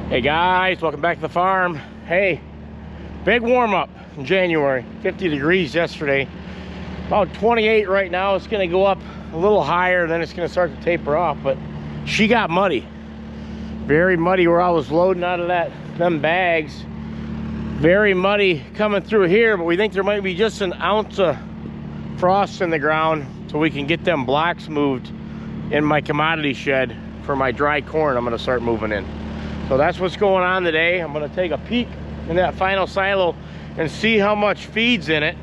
Hey guys, welcome back to the farm. Hey, big warm up in January. 50 degrees yesterday, about 28 right now. It's gonna go up a little higher, then it's gonna start to taper off. But she got muddy, very muddy where I was loading out of them bags. Very muddy coming through here, but we think there might be just an ounce of frost in the ground so we can get them blocks moved in my commodity shed for my dry corn I'm gonna start moving in. So that's what's going on today. I'm gonna take a peek in that final silo and see how much feed's in it.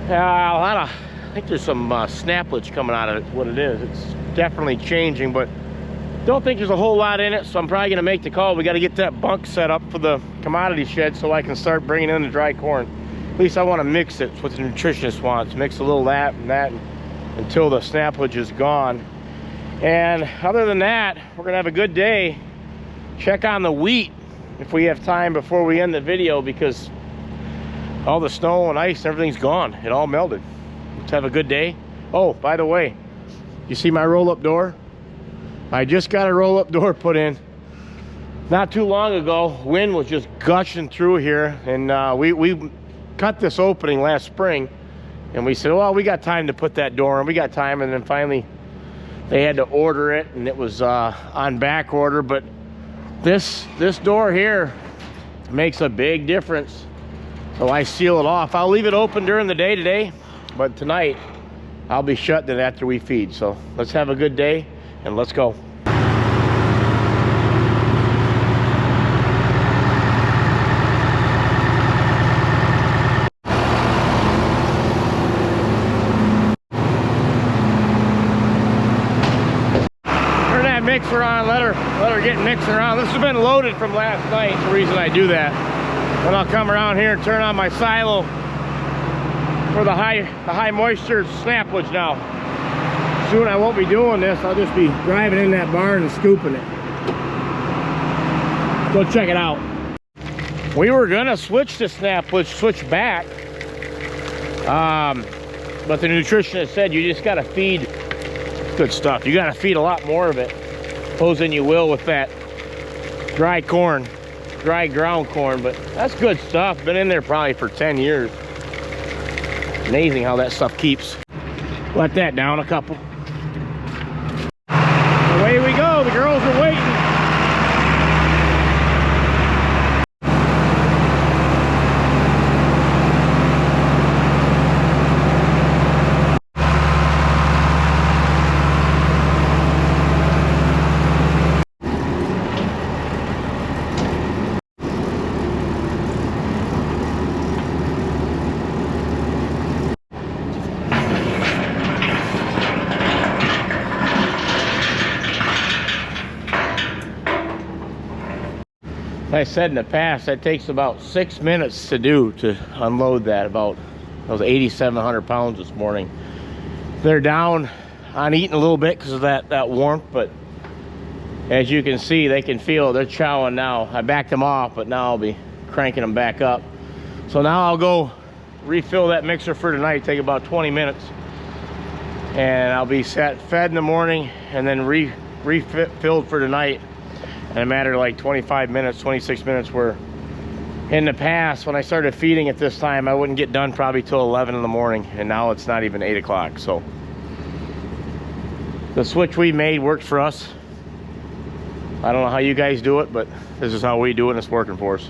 I think there's some snaplage coming out of it, what it is. It's definitely changing, but don't think there's a whole lot in it, so I'm probably gonna make the call. We gotta get that bunk set up for the commodity shed so I can start bringing in the dry corn. At least I wanna mix it, it's what the nutritionist wants. Mix a little that and that until the snaplage is gone. And other than that, we're gonna have a good day. Check on the wheat if we have time before we end the video, because all the snow and ice and everything's gone. It all melted. Let's have a good day. Oh, by the way, you see my roll-up door? I just got a roll-up door put in not too long ago. Wind was just gushing through here, and we cut this opening last spring, and we said, well, we got time to put that door in. We got time, and then finally they had to order it, and it was on back order. But this door here makes a big difference, so I seal it off. I'll leave it open during the day today, but tonight I'll be shutting it after we feed. So let's have a good day and let's go. Mixer on, let her get mixing around. This has been loaded from last night. That's the reason I do that. Then I'll come around here and turn on my silo for the high moisture snaplage now. Soon I won't be doing this. I'll just be driving in that barn and scooping it. Go check it out. We were gonna switch the snaplage, switch back, but the nutritionist said you just gotta feed. Good stuff. You gotta feed a lot more of it. Supposing you will with that dry corn, dry ground corn, but that's good stuff. Been in there probably for 10 years. Amazing how that stuff keeps. Let that down a couple. Away we go, the girls are waiting. I said in the past, that takes about 6 minutes to do, to unload that. That was 8,700 pounds this morning. They're down on eating a little bit because of that warmth, but as you can see, they can feel they're chowing now. I backed them off, but now I'll be cranking them back up. So now I'll go refill that mixer for tonight. Take about 20 minutes, and I'll be fed in the morning and then refilled for tonight in a matter of like 25 minutes, 26 minutes, where in the past when I started feeding at this time, I wouldn't get done probably till 11 in the morning, and now it's not even 8 o'clock. So the switch we made worked for us. I don't know how you guys do it, but this is how we do it, and it's working for us.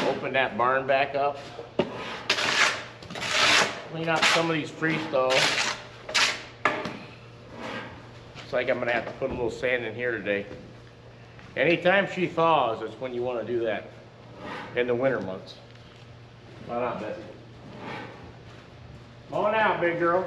Open that barn back up. Clean out some of these free throws. Looks like I'm gonna have to put a little sand in here today. Anytime she thaws, it's when you want to do that in the winter months. Why not, Bessie? Come on out, big girl.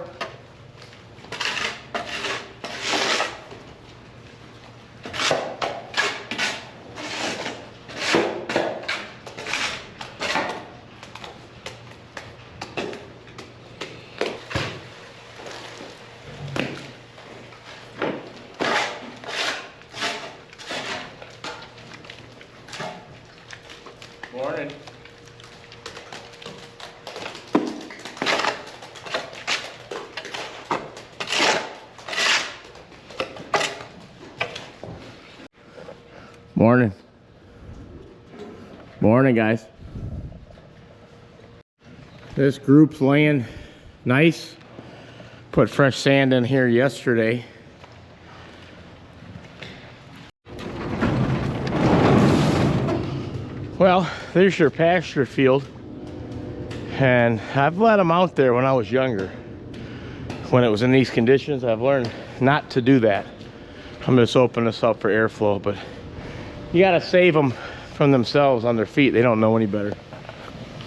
Morning. Morning. Morning, guys. This group's laying nice. Put fresh sand in here yesterday. Well, there's your pasture field. And I've let them out there when I was younger. When it was in these conditions, I've learned not to do that. I'm just opening this up for airflow, but you gotta save them from themselves on their feet. They don't know any better.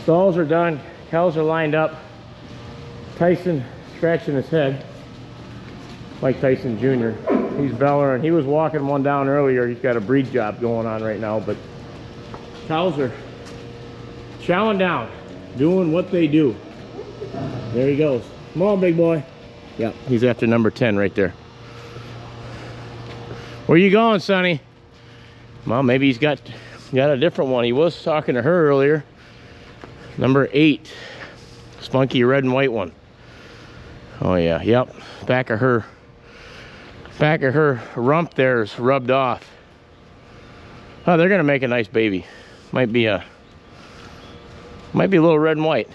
Stalls are done, cows are lined up. Tyson scratching his head. Mike Tyson Jr. He's bellowing. He was walking one down earlier. He's got a breed job going on right now, but cows are chowing down, doing what they do. There he goes. Come on, big boy. Yeah, he's after number 10 right there. Where you going, Sonny? Well, maybe he's got a different one. He was talking to her earlier. Number 8. Spunky red and white one. Oh yeah, yep. Back of her rump there is rubbed off. Oh, they're gonna make a nice baby. Might be a little red and white.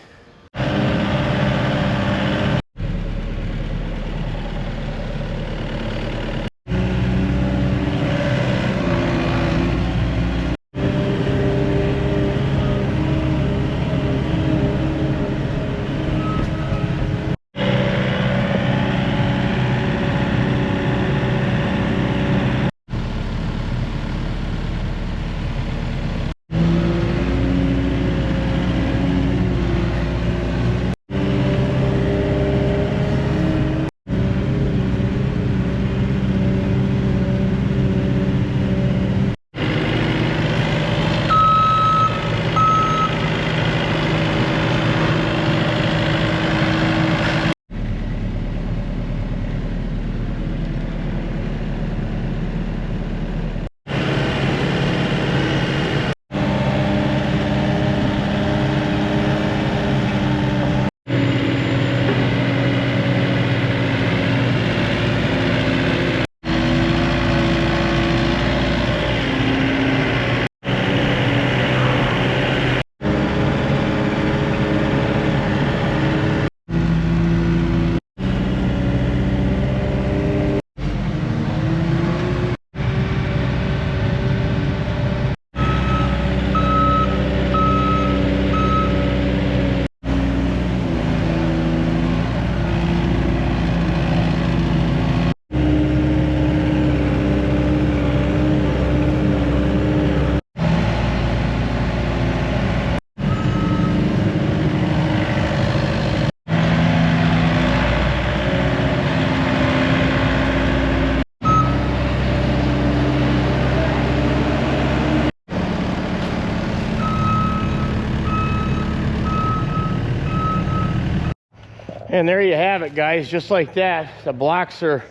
And there you have it, guys. Just like that, the blocks are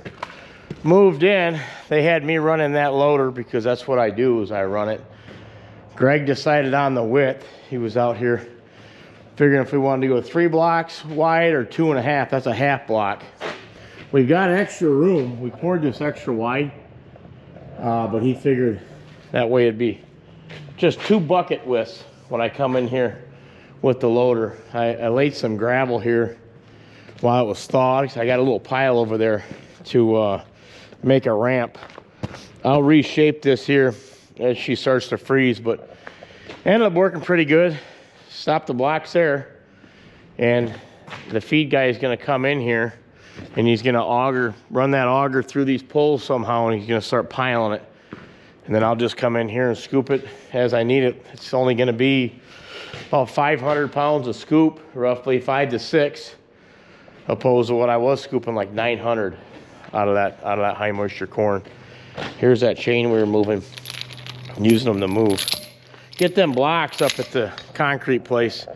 moved in. They had me running that loader because that's what I do, is I run it. Greg decided on the width. He was out here figuring if we wanted to go 3 blocks wide or 2.5. That's a half block. We've got extra room. We poured this extra wide, but he figured that way it'd be just 2 bucket widths when I come in here with the loader. I laid some gravel here while it was thawed. I got a little pile over there to make a ramp. I'll reshape this here as she starts to freeze, but ended up working pretty good. Stop the blocks there, and the feed guy is going to come in here and he's going to run that auger through these poles somehow, and he's going to start piling it. And then I'll just come in here and scoop it as I need it. It's only going to be about 500 pounds a scoop, roughly 5 to 6. Opposed to what I was scooping, like 900 out of that high moisture corn. Here's that chain we were moving, using them to move. Get them blocks up at the concrete place.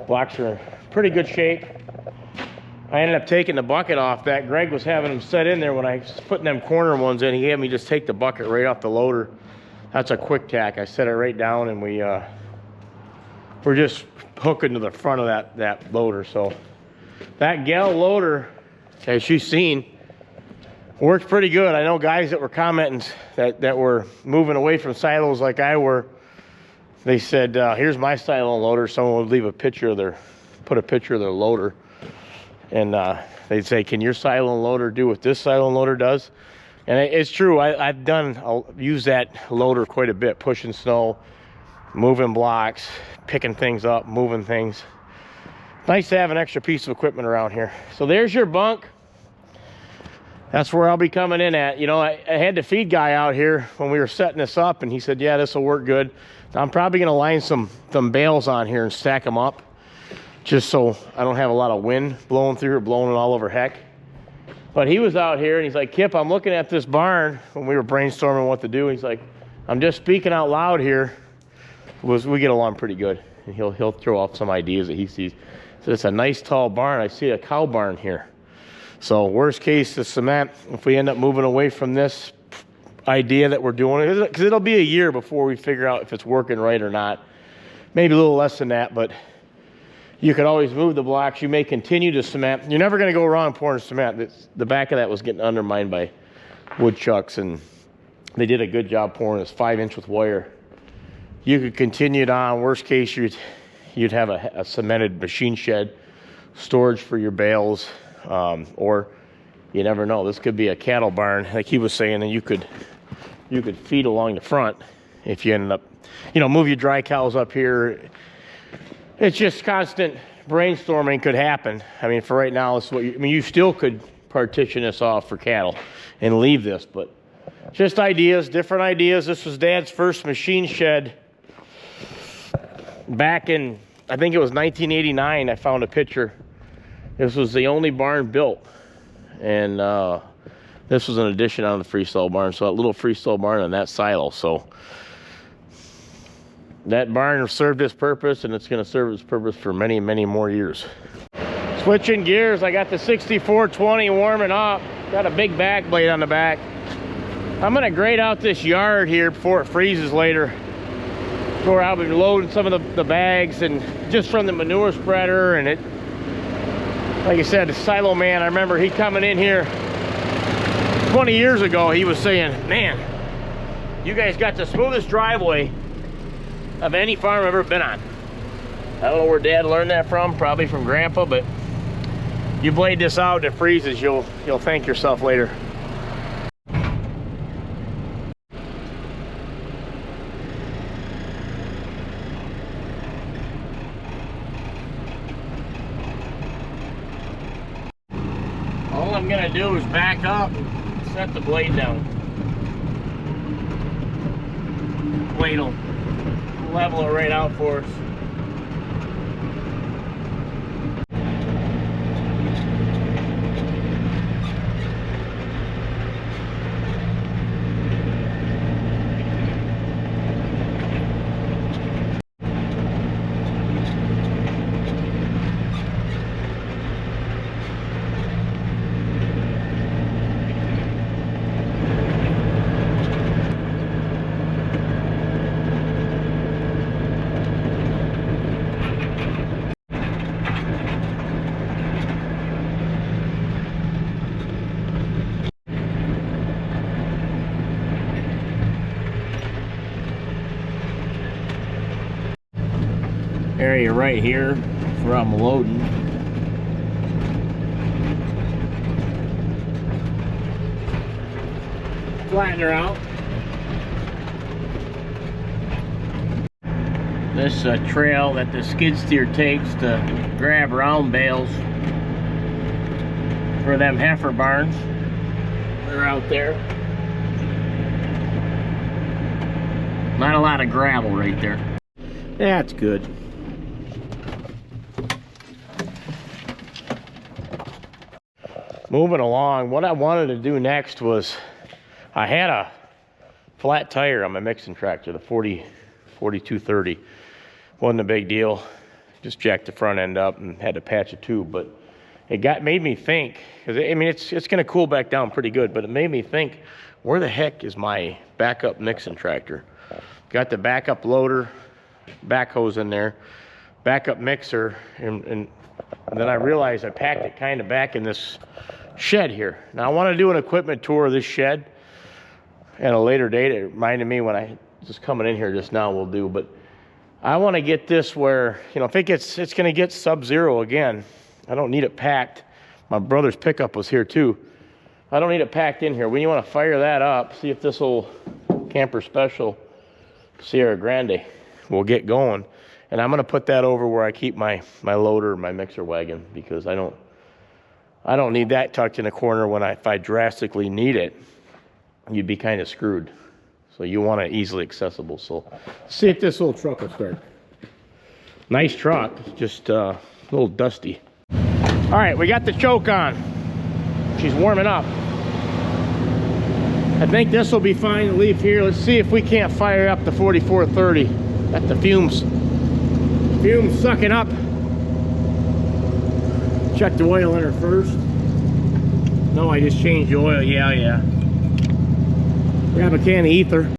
Blocks are in pretty good shape. I ended up taking the bucket off that. Greg was having them set in there when I was putting them corner ones in. He had me just take the bucket right off the loader. That's a quick tack. I set it right down and we we're just hooking to the front of that loader. So that gal loader, as you've seen, works pretty good. I know guys that were commenting that were moving away from silos like I were. They said, here's my silo loader. Someone would leave a picture of put a picture of their loader. And they'd say, can your silo loader do what this silo loader does? And it's true. I'll use that loader quite a bit, pushing snow, moving blocks, picking things up, moving things. Nice to have an extra piece of equipment around here. So there's your bunk. That's where I'll be coming in at. You know, I had the feed guy out here when we were setting this up, and he said, yeah, this will work good. I'm probably going to line some bales on here and stack them up, just so I don't have a lot of wind blowing through or blowing it all over heck. But he was out here, and he's like, Kip, I'm looking at this barn when we were brainstorming what to do. He's like, I'm just speaking out loud here. We get along pretty good. And he'll throw off some ideas that he sees. So it's a nice tall barn. I see a cow barn here. So worst case, the cement, if we end up moving away from this idea that we're doing, because it'll be a year before we figure out if it's working right or not. Maybe a little less than that, but you could always move the blocks. You may continue to cement. You're never going to go wrong pouring cement. The back of that was getting undermined by woodchucks, and they did a good job pouring this 5-inch with wire. You could continue it on. Worst case, you'd have a cemented machine shed, storage for your bales, or you never know. This could be a cattle barn, like he was saying, and you could feed along the front if you ended up, move your dry cows up here. It's just constant brainstorming could happen. I mean, for right now, it's you still could partition this off for cattle and leave this, but just ideas, different ideas. This was Dad's first machine shed back in, I think it was 1989. I found a picture. This was the only barn built, and this was an addition on the freestall barn. So that little freestall barn and that silo. So that barn served its purpose, and it's going to serve its purpose for many, many more years. Switching gears, I got the 6420 warming up. Got a big back blade on the back. I'm going to grade out this yard here before it freezes later, where I'll be loading some of the bags, and just from the manure spreader. And it, like I said, the silo man, I remember he coming in here 20 years ago, he was saying, man, you guys got the smoothest driveway of any farm I've ever been on. I don't know where Dad learned that from, probably from Grandpa, but you blade this out and it freezes, you'll thank yourself later. All I'm gonna do is back up and set the blade down. Blade will level it right out for us. Area right here where I'm loading. Flatten her out. This trail that the skid steer takes to grab round bales for them heifer barns. They're out there. Not a lot of gravel right there. That's good. Moving along, what I wanted to do next was, I had a flat tire on my mixing tractor, the 4230. Wasn't a big deal, just jacked the front end up and had to patch a tube, but it made me think, because I mean it's going to cool back down pretty good, but it made me think, where the heck is my backup mixing tractor? Got the backup loader, backhoes in there. backup mixer, and then I realized I packed it kind of back in this shed here. Now I want to do an equipment tour of this shed at a later date. It reminded me when I was coming in here just now, we'll do, but I want to get this where, you know, if it's going to get sub-zero again, I don't need it packed. My brother's pickup was here too. I don't need it packed in here. We want to fire that up, see if this old Camper Special Sierra Grande will get going. And I'm going to put that over where I keep my loader, my mixer wagon, because I don't need that tucked in a corner when if I drastically need it, you'd be kind of screwed. So you want it easily accessible. So see if this old truck will start. Nice truck, just a little dusty. All right, we got the choke on. She's warming up. I think this will be fine to leave here. Let's see if we can't fire up the 4430. Got the fumes sucking up. Check the oil in her first. No, I just changed the oil. Yeah. Grab a can of ether.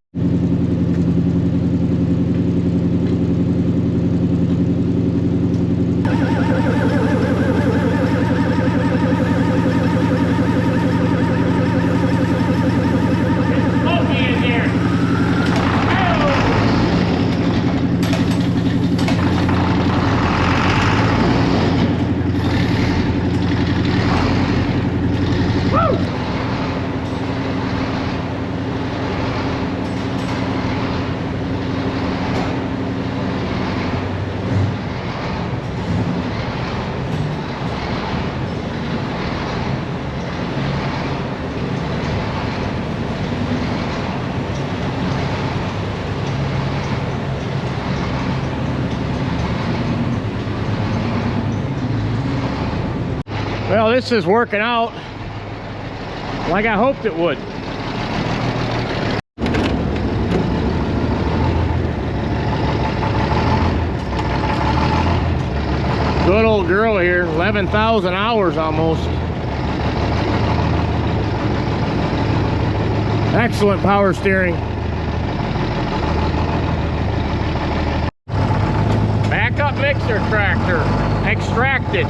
Well, this is working out like I hoped it would. Good old girl here, 11,000 hours almost. Excellent power steering. Backup mixer tractor, extracted.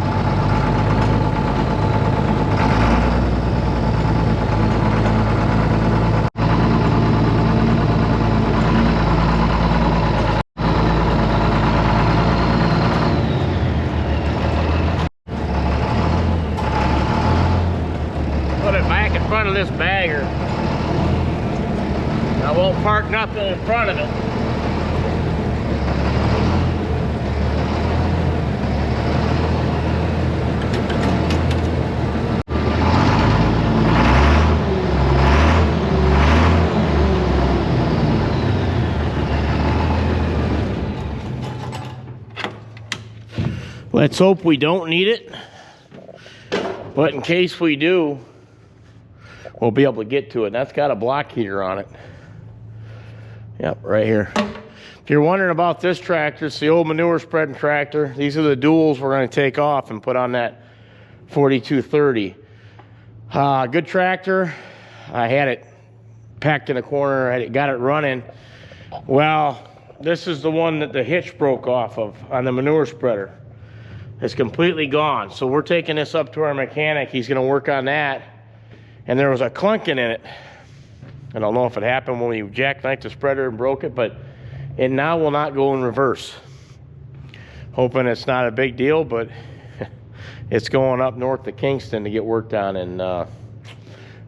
Of this bagger. I won't park nothing in front of it. Let's hope we don't need it, but in case we do, we'll be able to get to it. That's got a block heater on it. Yep, right here. If you're wondering about this tractor, it's the old manure spreading tractor. These are the duals we're going to take off and put on that 4230. Good tractor. I had it packed in a corner. Got it running. Well, this is the one that the hitch broke off of on the manure spreader. It's completely gone. So we're taking this up to our mechanic. He's going to work on that. And there was a clunking in it. I don't know if it happened when we jackknifed the spreader and broke it, but it now will not go in reverse. Hoping it's not a big deal, but it's going up north to Kingston to get worked on, and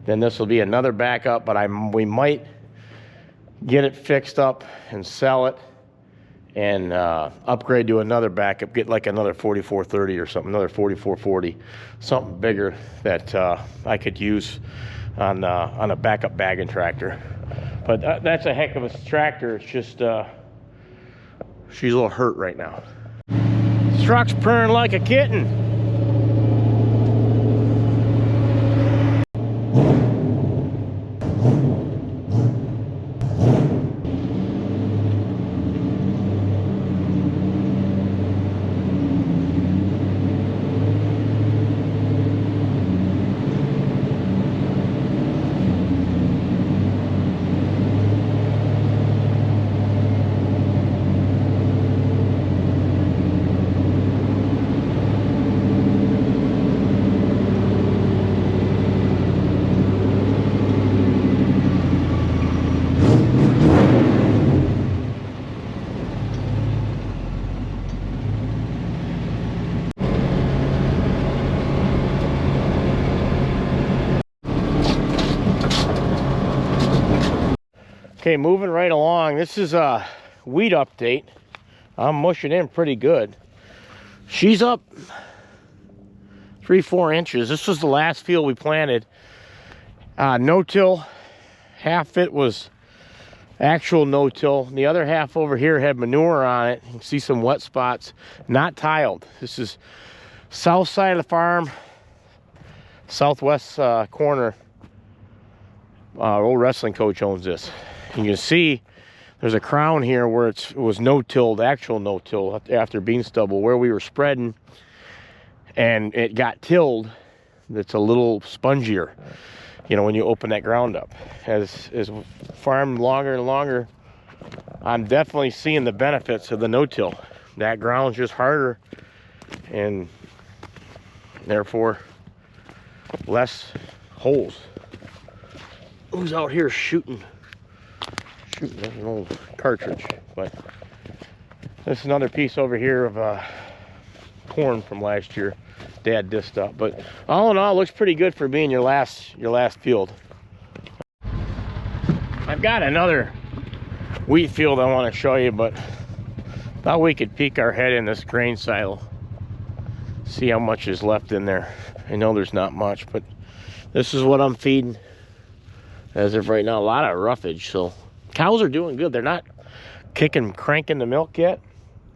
then this will be another backup, but we might get it fixed up and sell it and upgrade to another backup, get like another 4430 or something, another 4440, something bigger that I could use on a backup bagging tractor. But that's a heck of a tractor. It's just she's a little hurt right now. This truck's purring like a kitten. Okay, moving right along. This is a wheat update. I'm mushing in pretty good. She's up 3-4 inches. This was the last field we planted. No-till. Half it was actual no-till. The other half over here had manure on it. You can see some wet spots. Not tiled. This is south side of the farm, southwest corner. Our old wrestling coach owns this. You can see there's a crown here where it was no-tilled, actual no-till after bean stubble, where we were spreading, and it got tilled. It's a little spongier, you know, when you open that ground up. As farmed longer and longer, I'm definitely seeing the benefits of the no-till. That ground's just harder, and therefore less holes. Who's out here shooting? That's an old cartridge. But there's another piece over here of corn from last year. Dad disced up, but all in all, looks pretty good for being your last field. I've got another wheat field I want to show you, but thought we could peek our head in this grain silo, see how much is left in there. I know there's not much, but this is what I'm feeding as of right now. A lot of roughage, so cows are doing good. They're not cranking the milk yet,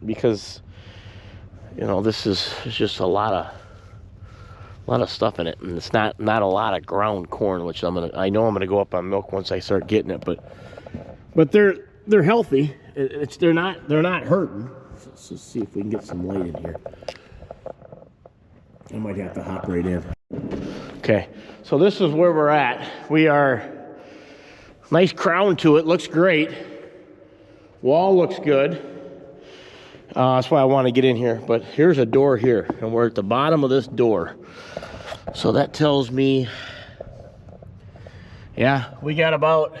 because you know this is just a lot of stuff in it, and it's not a lot of ground corn, which I know I'm gonna go up on milk once I start getting it, but they're healthy. They're not hurting. Let's just see if we can get some light in here. I might have to hop right in. Okay, so this is where we're at. We are nice crown to it, looks great. Wall looks good. That's why I want to get in here. But here's a door here, and we're at the bottom of this door. So that tells me, yeah, we got about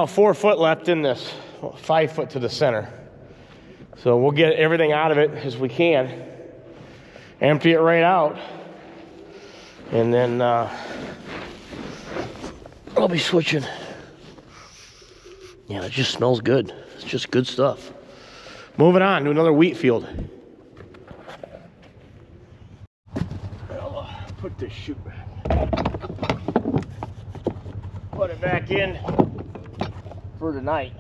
4 foot left in this, 5 foot to the center. So we'll get everything out of it as we can. Empty it right out, and then I'll be switching. Yeah, it just smells good. It's just good stuff. Moving on to another wheat field. I'll put this chute back. Put it back in for tonight.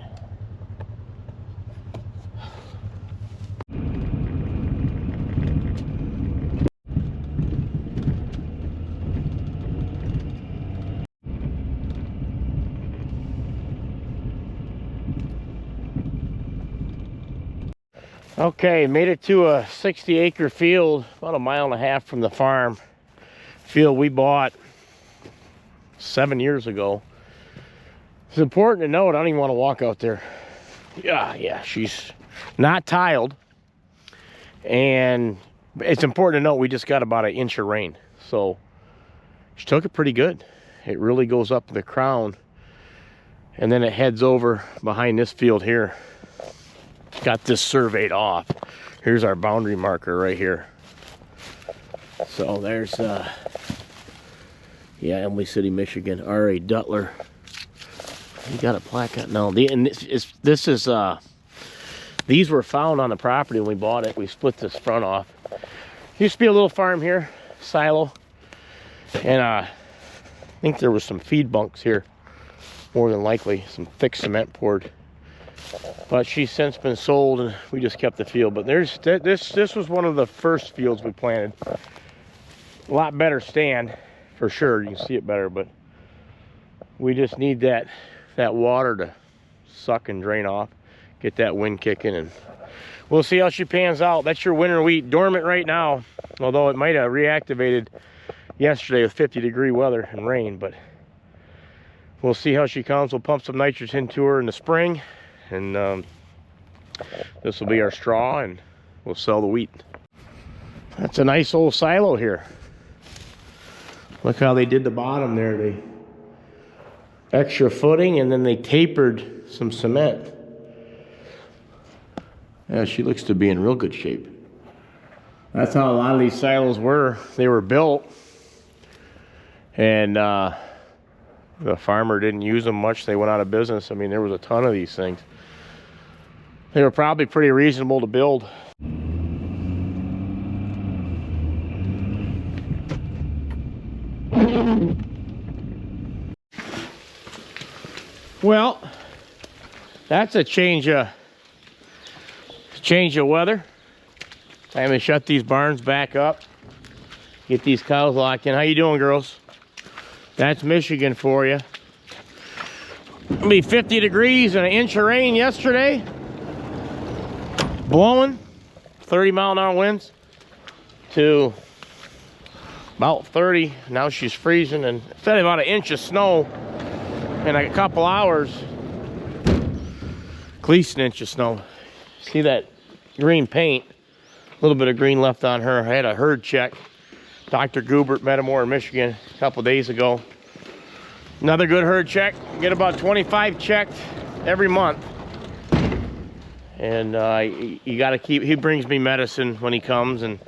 Okay, made it to a 60-acre field, about 1.5 miles from the farm. Field we bought 7 years ago. It's important to note, I don't even want to walk out there. Yeah, she's not tiled. And it's important to note we just got about 1 inch of rain. So she took it pretty good. It really goes up the crown, and then it heads over behind this field here. Got this surveyed off. Here's our boundary marker right here. So there's yeah, Emily City, Michigan. R.A. Duttler. You got a plaque on? No, this is these were found on the property when we bought it. We split this front off. Used to be a little farm here, silo, and I think there was some feed bunks here, more than likely, some thick cement poured. But she's since been sold, and we just kept the field. But this was one of the first fields we planted. A lot better stand, for sure. You can see it better, but we just need that water to suck and drain off, get that wind kicking, and we'll see how she pans out. That's your winter wheat, dormant right now, although it might have reactivated yesterday with 50-degree weather and rain. But we'll see how she comes. We'll pump some nitrogen into her in the spring, and this will be our straw, and we'll sell the wheat. That's a nice old silo here. Look how they did the bottom there. They extra footing, and then they tapered some cement. Yeah, she looks to be in real good shape. That's how a lot of these silos were. They were built, and The farmer didn't use them much. They went out of business. I mean, there was a ton of these things. They were probably pretty reasonable to build. Well, that's a change of weather. Time to shut these barns back up. Get these cows locked in. How you doing, girls? That's Michigan for you. It'll be 50 degrees and an inch of rain yesterday. Blowing 30-mile-an-hour winds to about 30. Now she's freezing, and instead of about an inch of snow in a couple hours, at least an inch of snow. See that green paint? A little bit of green left on her. I had a herd check. Dr. Gubert met him over in Michigan a couple days ago. Another good herd check. Get about 25 checked every month. And you got to keep, he brings me medicine when he comes, and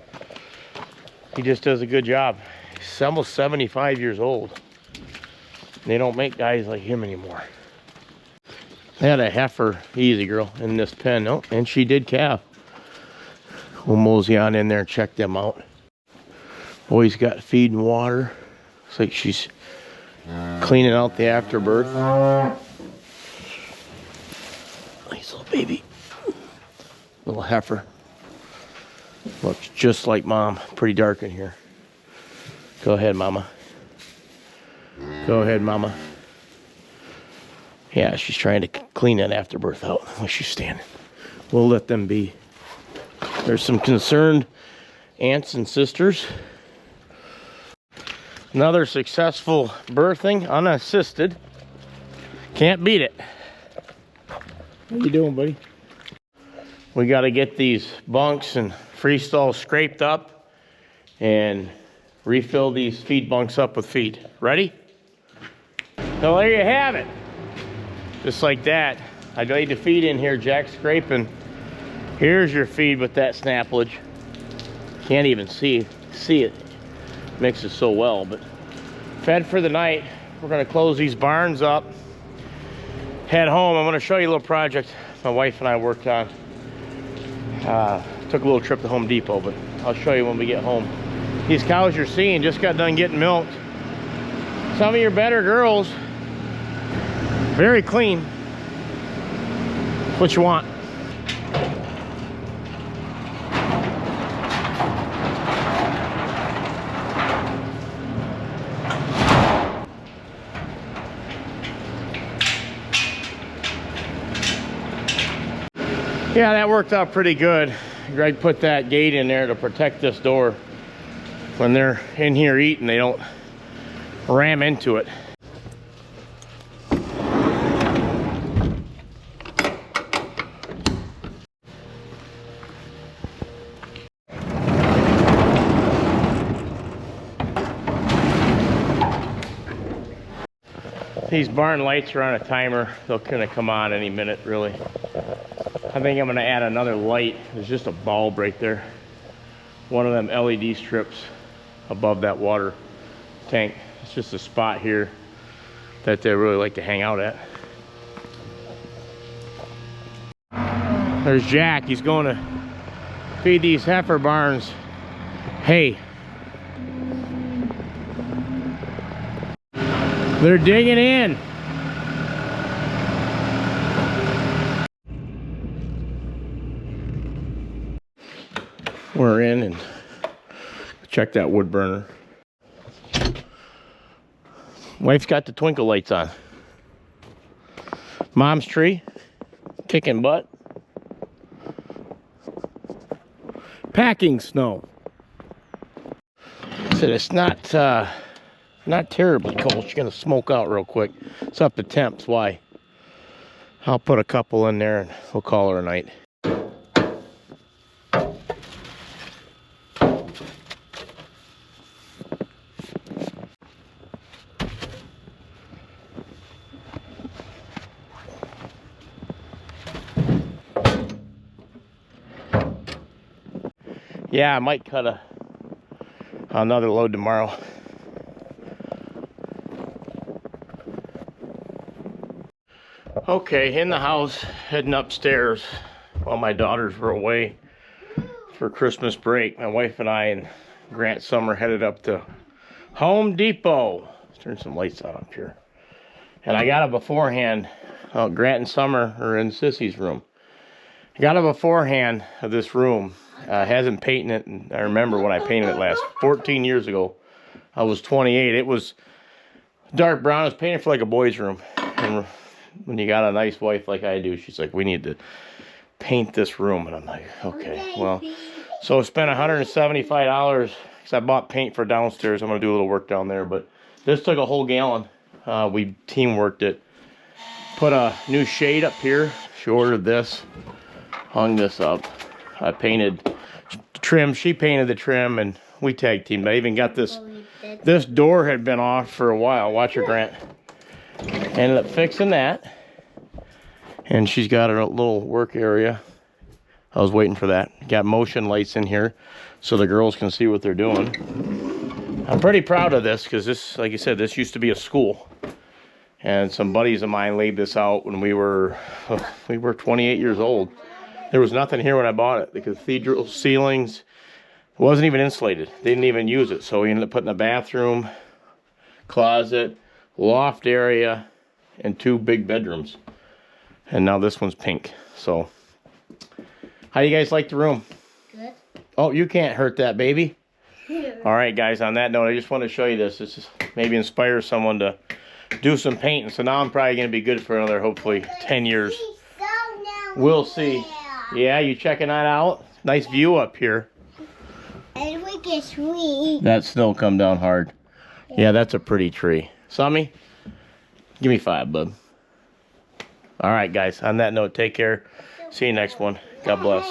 he just does a good job. He's almost 75 years old. They don't make guys like him anymore. I had a heifer, easy girl, in this pen. Oh, and she did calf. We'll mosey on in there and check them out. Boy's got feed and water. Looks like she's cleaning out the afterbirth. Nice little baby. Little heifer. Looks just like mom. Pretty dark in here. Go ahead, mama. Go ahead, mama. Yeah, she's trying to clean that afterbirth out while she's standing. We'll let them be. There's some concerned aunts and sisters. Another successful birthing, unassisted. Can't beat it. How you doing, buddy? We got to get these bunks and free stalls scraped up and refill these feed bunks up with feed. Ready? So there you have it. Just like that. I laid the feed in here, Jack scraping. Here's your feed with that snaplage. Can't even see it. Mixes so well, but fed for the night. We're gonna close these barns up, head home. I'm gonna show you a little project my wife and I worked on. Took a little trip to Home Depot, but I'll show you when we get home. These cows you're seeing just got done getting milked. Some of your better girls, very clean. What you want. Yeah, that worked out pretty good. Greg put that gate in there to protect this door. When they're in here eating, they don't ram into it. These barn lights are on a timer. They're gonna come on any minute, really. I think I'm gonna add another light. There's just a bulb right there. One of them LED strips above that water tank. It's just a spot here that they really like to hang out at. There's Jack. He's going to feed these heifer barns hay. They're digging in. We're in and check that wood burner. Wife's got the twinkle lights on. Mom's tree, kicking butt. Packing snow. Said it's not terribly cold. She's gonna smoke out real quick. It's up to temps. Why? I'll put a couple in there and we'll call her a night. Yeah, I might cut another load tomorrow. Okay, in the house, heading upstairs while my daughters were away for Christmas break. My wife and I and Grant Summer headed up to Home Depot. Let's turn some lights on up here. And I got it beforehand. Grant and Summer are in Sissy's room. I got it beforehand of this room. Hasn't painted it, and I remember when I painted it last 14 years ago. I was 28. It was dark brown. It was painted for like a boy's room. And when you got a nice wife like I do, she's like, we need to paint this room. And I'm like, okay, well. So I spent $175 because I bought paint for downstairs. I'm going to do a little work down there. But this took a whole gallon. We teamworked it. Put a new shade up here. She ordered this. Hung this up. I painted trim. She painted the trim, and we tag teamed. I even got this. This door had been off for a while. Watch her, Grant. Ended up fixing that. And she's got a little work area. I was waiting for that. Got motion lights in here so the girls can see what they're doing. I'm pretty proud of this because this, like you said, this used to be a school. And some buddies of mine laid this out when we were 28 years old. There was nothing here when I bought it. The cathedral ceilings wasn't even insulated. They didn't even use it. So we ended up putting a bathroom, closet, loft area, and 2 big bedrooms. And now this one's pink. So, how do you guys like the room? Good. Oh, you can't hurt that, baby. All right, guys, on that note, I just want to show you this. This is maybe inspire someone to do some painting. So now I'm probably going to be good for another, hopefully, 10 years. We'll see. Yeah, you checking that out? Nice view up here. And we get sweet. That snow come down hard. Yeah, that's a pretty tree. Sammy, give me 5, bub. All right, guys. On that note, take care. See you next one. God bless.